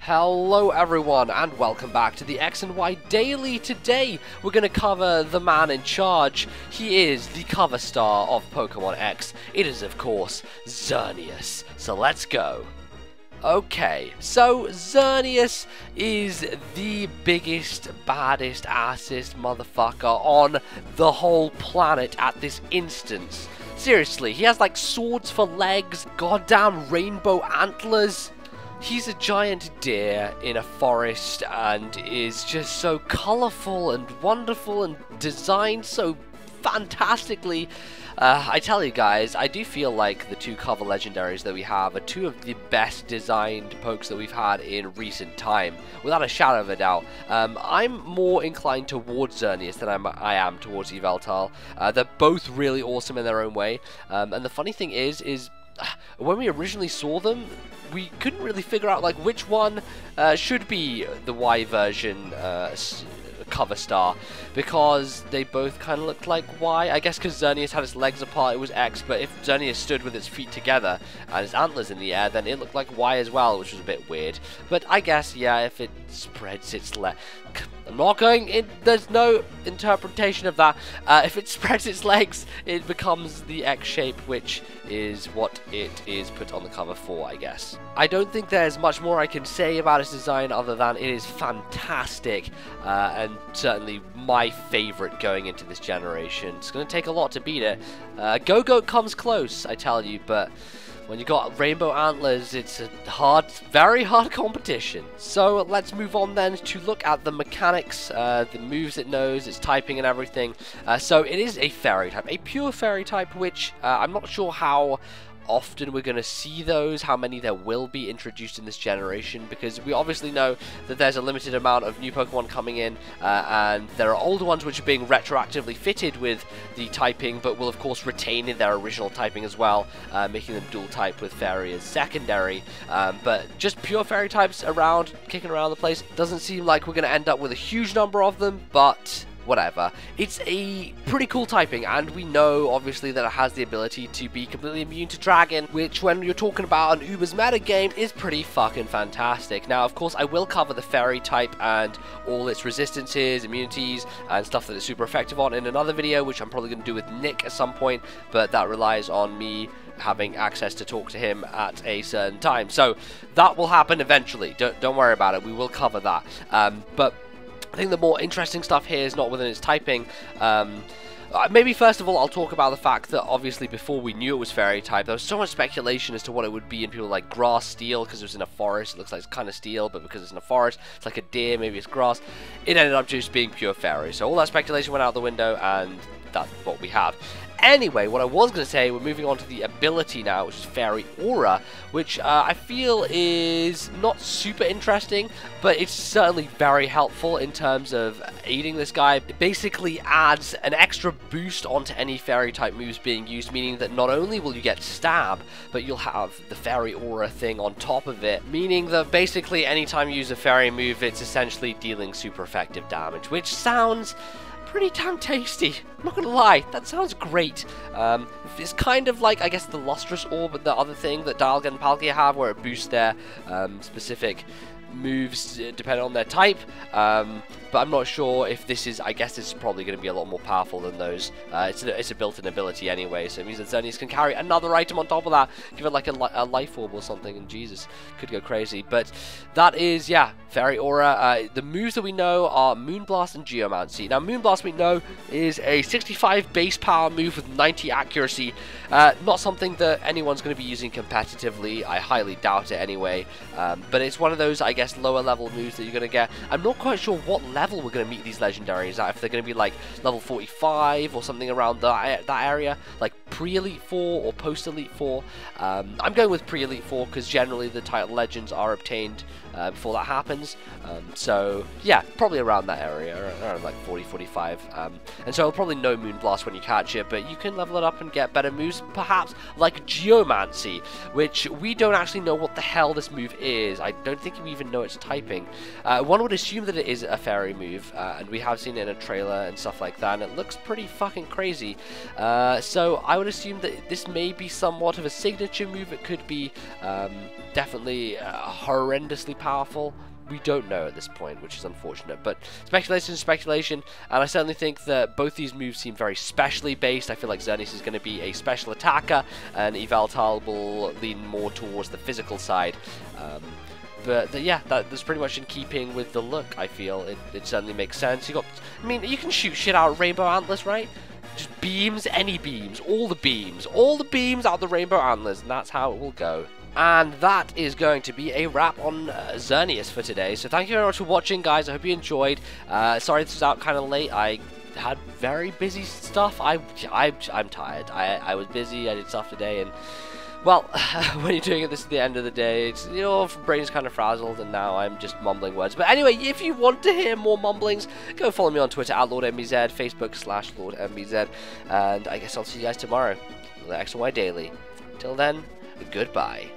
Hello everyone and welcome back to the X and Y Daily. Today we're going to cover the man in charge. He is the cover star of Pokemon X. It is of course Xerneas. So let's go. Okay, so Xerneas is the biggest, baddest, assest motherfucker on the whole planet at this instance. Seriously, he has like swords for legs, goddamn rainbow antlers. He's a giant deer in a forest and is just so colourful and wonderful and designed so fantastically. I tell you guys, I do feel like the two cover legendaries that we have are two of the best designed pokes that we've had in recent time, without a shadow of a doubt. I'm more inclined towards Xerneas than I am towards Yveltal. They're both really awesome in their own way, and the funny thing is when we originally saw them, we couldn't really figure out like which one should be the Y version cover star, because they both kind of looked like Y. I guess because Xerneas had its legs apart, it was X, but if Xerneas stood with its feet together and its antlers in the air, then it looked like Y as well, which was a bit weird. But I guess, yeah, if it spreads its legs... I'm not going in, there's no interpretation of that. If it spreads its legs, it becomes the X shape, which is what it is put on the cover for, I guess. I don't think there's much more I can say about its design other than it is fantastic, and certainly my favorite going into this generation. It's going to take a lot to beat it. Go-Goat comes close, I tell you, but when you got rainbow antlers, it's a hard, very hard competition. So let's move on then to look at the mechanics, the moves it knows, its typing and everything. So it is a fairy type, a pure fairy type, which I'm not sure how often we're going to see those, how many there will be introduced in this generation, because we obviously know that there's a limited amount of new Pokemon coming in, and there are older ones which are being retroactively fitted with the typing, but will of course retain in their original typing as well, making them dual type with Fairy as secondary. But just pure Fairy types around, kicking around the place. Doesn't seem like we're going to end up with a huge number of them, but whatever. It's a pretty cool typing, and we know obviously that it has the ability to be completely immune to Dragon, which when you're talking about an Uber's meta game is pretty fucking fantastic. Now of course I will cover the Fairy type and all its resistances, immunities, and stuff that it's super effective on in another video, which I'm probably going to do with Nick at some point, but that relies on me having access to talk to him at a certain time. So that will happen eventually, don't worry about it, we will cover that. But I think the more interesting stuff here is not within its typing. Maybe first of all I'll talk about the fact that obviously before we knew it was fairy type, there was so much speculation as to what it would be, and people like grass steel because it was in a forest. It looks like it's kind of steel, but because it's in a forest, it's like a deer, maybe it's grass. It ended up just being pure fairy. So all that speculation went out the window, and that's what we have. Anyway, what I was going to say, we're moving on to the ability now, which is Fairy Aura, which I feel is not super interesting, but it's certainly very helpful in terms of aiding this guy. It basically adds an extra boost onto any Fairy type moves being used, meaning that not only will you get Stab, but you'll have the Fairy Aura thing on top of it, meaning that basically anytime you use a Fairy move, it's essentially dealing super effective damage, which sounds pretty damn tasty. I'm not gonna lie, that sounds great. It's kind of like, I guess, the Lustrous Orb, the other thing that Dialga and Palkia have, where it boosts their specific moves depending on their type, but I'm not sure if this is, I guess this is probably going to be a lot more powerful than those. It's a built-in ability anyway, so it means that Xerneas can carry another item on top of that, give it like a life orb or something, and Jesus, could go crazy. But that is, yeah, Fairy Aura. The moves that we know are Moonblast and Geomancy. Now Moonblast we know is a 65 base power move with 90 accuracy, not something that anyone's going to be using competitively, I highly doubt it anyway, but it's one of those, I guess, lower level moves that you're going to get. I'm not quite sure what level we're going to meet these legendaries at, if they're going to be like level 45 or something around that area, like pre-Elite 4 or post-Elite 4. I'm going with pre-Elite 4 because generally the title legends are obtained before that happens, seconds. So yeah, probably around that area, around like 40, 45. And so it'll probably no Moonblast when you catch it, but you can level it up and get better moves, perhaps like Geomancy, which we don't actually know what the hell this move is. I don't think we even know its typing. One would assume that it is a fairy move, and we have seen it in a trailer and stuff like that, and it looks pretty fucking crazy. So I would assume that this may be somewhat of a signature move. It could be definitely horrendously powerful. We don't know at this point, which is unfortunate, but speculation is speculation, and I certainly think that both these moves seem very specially based. I feel like Xerneas is going to be a special attacker, and Yveltal will lean more towards the physical side. But yeah, that's pretty much in keeping with the look, I feel. It certainly makes sense. I mean, you can shoot shit out of Rainbow Antlers, right? Just beams, any beams, all the beams out the Rainbow Antlers, and that's how it will go. And that is going to be a wrap on Xerneas for today. So thank you very much for watching, guys. I hope you enjoyed. Sorry this was out kind of late. I had very busy stuff. I'm tired. I was busy. I did stuff today, and well, when you're doing this at the end of the day, it's, your brain's kind of frazzled, and now I'm just mumbling words. But anyway, if you want to hear more mumblings, go follow me on Twitter at LordMBZ, Facebook /LordMBZ, and I guess I'll see you guys tomorrow for the X and Y Daily. Until then, goodbye.